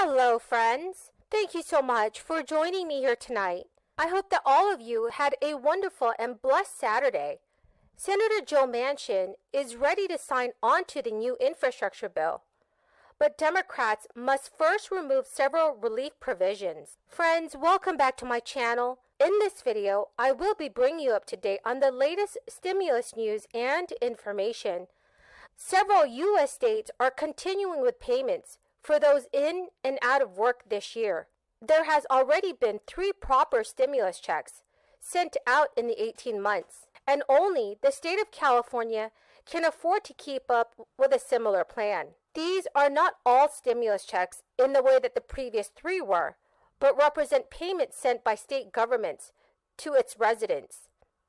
Hello, friends. Thank you so much for joining me here tonight. I hope that all of you had a wonderful and blessed Saturday. Senator Joe Manchin is ready to sign on to the new infrastructure bill, but Democrats must first remove several relief provisions. Friends, welcome back to my channel. In this video, I will be bringing you up to date on the latest stimulus news and information. Several U.S. states are continuing with payments for those in and out of work this year. There has already been 3 proper stimulus checks sent out in the 18 months, and only the state of California can afford to keep up with a similar plan. These are not all stimulus checks in the way that the previous 3 were, but represent payments sent by state governments to its residents.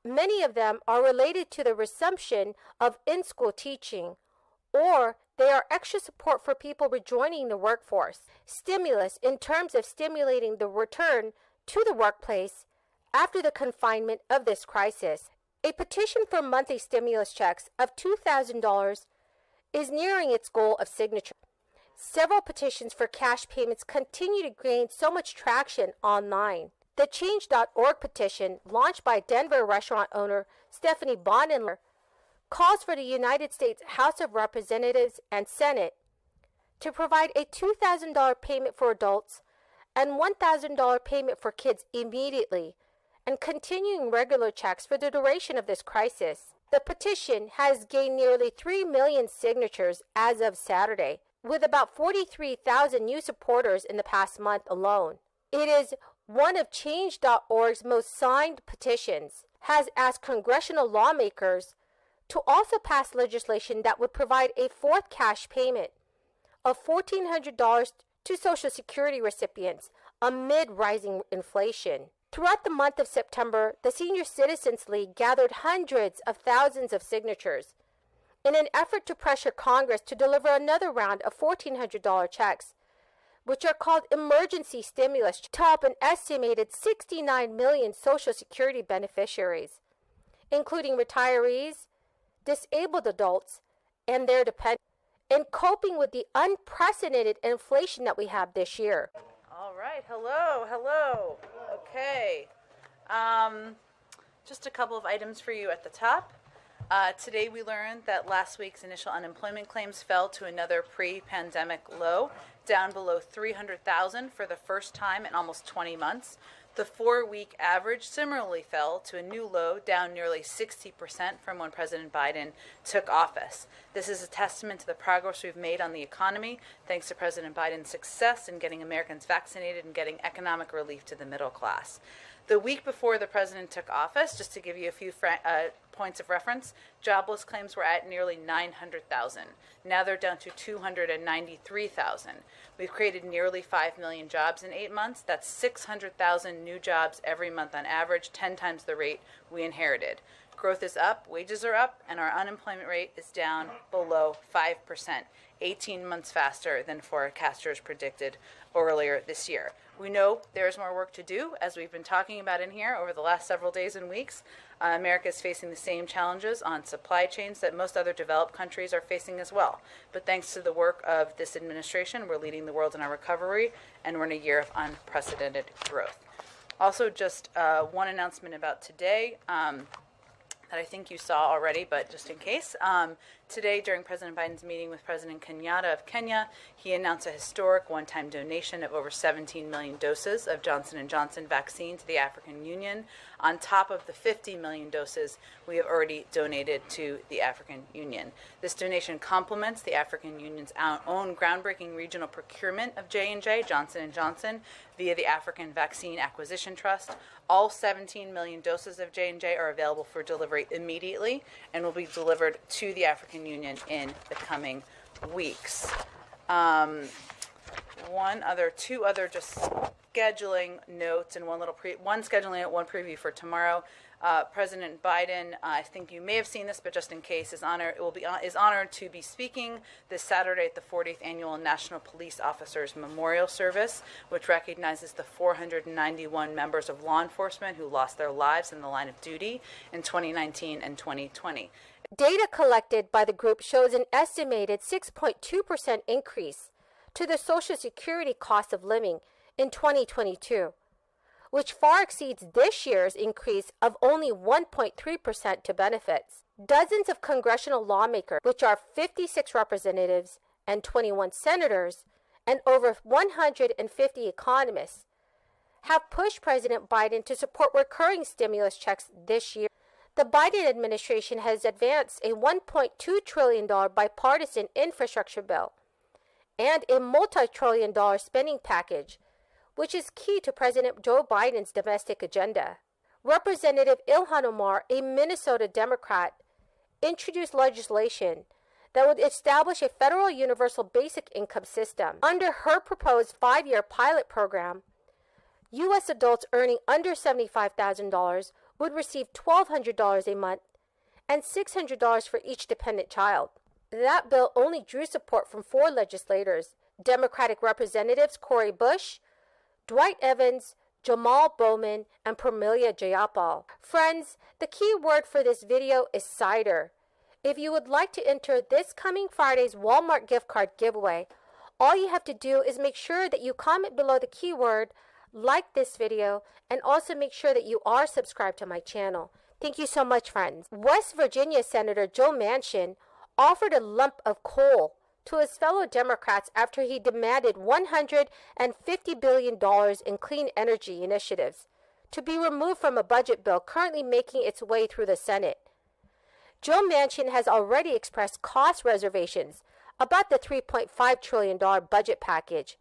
Many of them are related to the resumption of in-school teaching, or they are extra support for people rejoining the workforce. Stimulus in terms of stimulating the return to the workplace after the confinement of this crisis. A petition for monthly stimulus checks of $2,000 is nearing its goal of signature. Several petitions for cash payments continue to gain so much traction online. The Change.org petition, launched by Denver restaurant owner Stephanie Bonenler, calls for the United States House of Representatives and Senate to provide a $2,000 payment for adults and $1,000 payment for kids immediately, and continuing regular checks for the duration of this crisis. The petition has gained nearly 3 million signatures as of Saturday, with about 43,000 new supporters in the past month alone. It is one of Change.org's most signed petitions, has asked congressional lawmakers to also pass legislation that would provide a 4th cash payment of $1,400 to Social Security recipients amid rising inflation. Throughout the month of September, the Senior Citizens League gathered hundreds of thousands of signatures in an effort to pressure Congress to deliver another round of $1,400 checks, which are called emergency stimulus, to help an estimated 69 million Social Security beneficiaries, including retirees, disabled adults, and their dependents, in coping with the unprecedented inflation that we have this year. All right, hello. Okay, just a couple of items for you at the top. Today we learned that last week's initial unemployment claims fell to another pre-pandemic low, down below 300,000 for the first time in almost 20 months. The 4-week average similarly fell to a new low, down nearly 60% from when President Biden took office. This is a testament to the progress we've made on the economy, thanks to President Biden's success in getting Americans vaccinated and getting economic relief to the middle class. The week before the president took office, just to give you a few points of reference, jobless claims were at nearly 900,000. Now they're down to 293,000. We've created nearly 5 million jobs in 8 months. That's 600,000 new jobs every month on average, 10 times the rate we inherited. Growth is up, wages are up, and our unemployment rate is down below 5%, 18 months faster than forecasters predicted earlier this year. We know there's more work to do, as we've been talking about in here over the last several days and weeks. America is facing the same challenges on supply chains that most other developed countries are facing as well. But thanks to the work of this administration, we're leading the world in our recovery, and we're in a year of unprecedented growth. Also, just one announcement about today. That I think you saw already, but just in case. Today, during President Biden's meeting with President Kenyatta of Kenya, he announced a historic one-time donation of over 17 million doses of Johnson & Johnson vaccine to the African Union, on top of the 50 million doses we have already donated to the African Union. This donation complements the African Union's own groundbreaking regional procurement of J&J, Johnson & Johnson, via the African Vaccine Acquisition Trust. All 17 million doses of J&J are available for delivery immediately and will be delivered to the African Union in the coming weeks. Two other just scheduling notes, and one scheduling note, one preview for tomorrow. President Biden, I think you may have seen this, but just in case, is honored to be speaking this Saturday at the 40th Annual National Police Officers Memorial Service, which recognizes the 491 members of law enforcement who lost their lives in the line of duty in 2019 and 2020. Data collected by the group shows an estimated 6.2% increase to the Social Security cost of living in 2022, which far exceeds this year's increase of only 1.3% to benefits. Dozens of congressional lawmakers, which are 56 representatives and 21 senators, and over 150 economists, have pushed President Biden to support recurring stimulus checks this year. The Biden administration has advanced a $1.2 trillion bipartisan infrastructure bill and a multi-trillion-dollar spending package, which is key to President Joe Biden's domestic agenda. Representative Ilhan Omar, a Minnesota Democrat, introduced legislation that would establish a federal universal basic income system. Under her proposed 5-year pilot program, U.S. adults earning under $75,000 would receive $1,200 a month and $600 for each dependent child. That bill only drew support from 4 legislators: Democratic Representatives Cori Bush, Dwight Evans, Jamal Bowman, and Pramila Jayapal. Friends, the key word for this video is cider. If you would like to enter this coming Friday's Walmart gift card giveaway, all you have to do is make sure that you comment below the keyword, like this video, and also make sure that you are subscribed to my channel. Thank you so much, friends. West Virginia Senator Joe Manchin offered a lump of coal to his fellow Democrats after he demanded $150 billion in clean energy initiatives to be removed from a budget bill currently making its way through the Senate. Joe Manchin has already expressed cost reservations about the $3.5 trillion budget package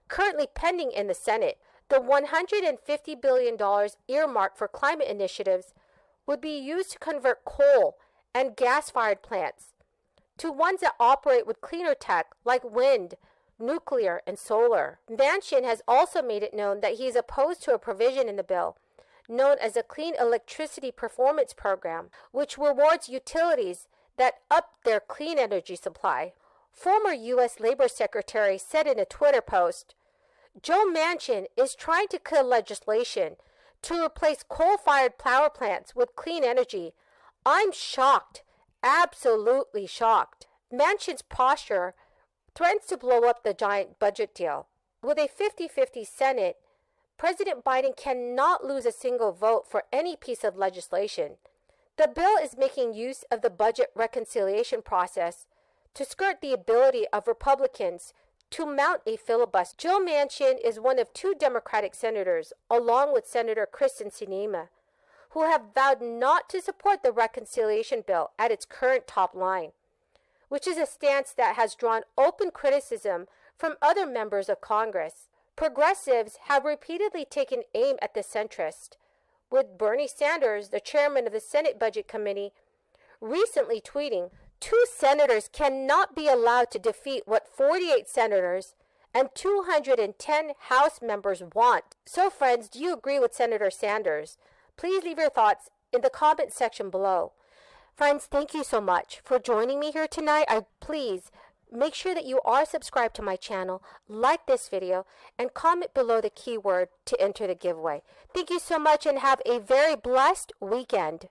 currently pending in the Senate. The $150 billion earmarked for climate initiatives would be used to convert coal and gas-fired plants to ones that operate with cleaner tech like wind, nuclear, and solar. Manchin has also made it known that he is opposed to a provision in the bill known as the Clean Electricity Performance Program, which rewards utilities that up their clean energy supply. Former U.S. Labor Secretary said in a Twitter post, "Joe Manchin is trying to kill legislation to replace coal-fired power plants with clean energy. I'm shocked, absolutely shocked." Manchin's posture threatens to blow up the giant budget deal. With a 50-50 Senate, President Biden cannot lose a single vote for any piece of legislation. The bill is making use of the budget reconciliation process to skirt the ability of Republicans to mount a filibuster. Joe Manchin is one of 2 Democratic senators, along with Senator Kristen Sinema, who have vowed not to support the reconciliation bill at its current top line, which is a stance that has drawn open criticism from other members of Congress. Progressives have repeatedly taken aim at the centrist, with Bernie Sanders, the chairman of the Senate Budget Committee, recently tweeting, "2 senators cannot be allowed to defeat what 48 senators and 210 House members want." So friends, do you agree with Senator Sanders? Please leave your thoughts in the comment section below. Friends, thank you so much for joining me here tonight. Please make sure that you are subscribed to my channel, like this video, and comment below the keyword to enter the giveaway. Thank you so much and have a very blessed weekend.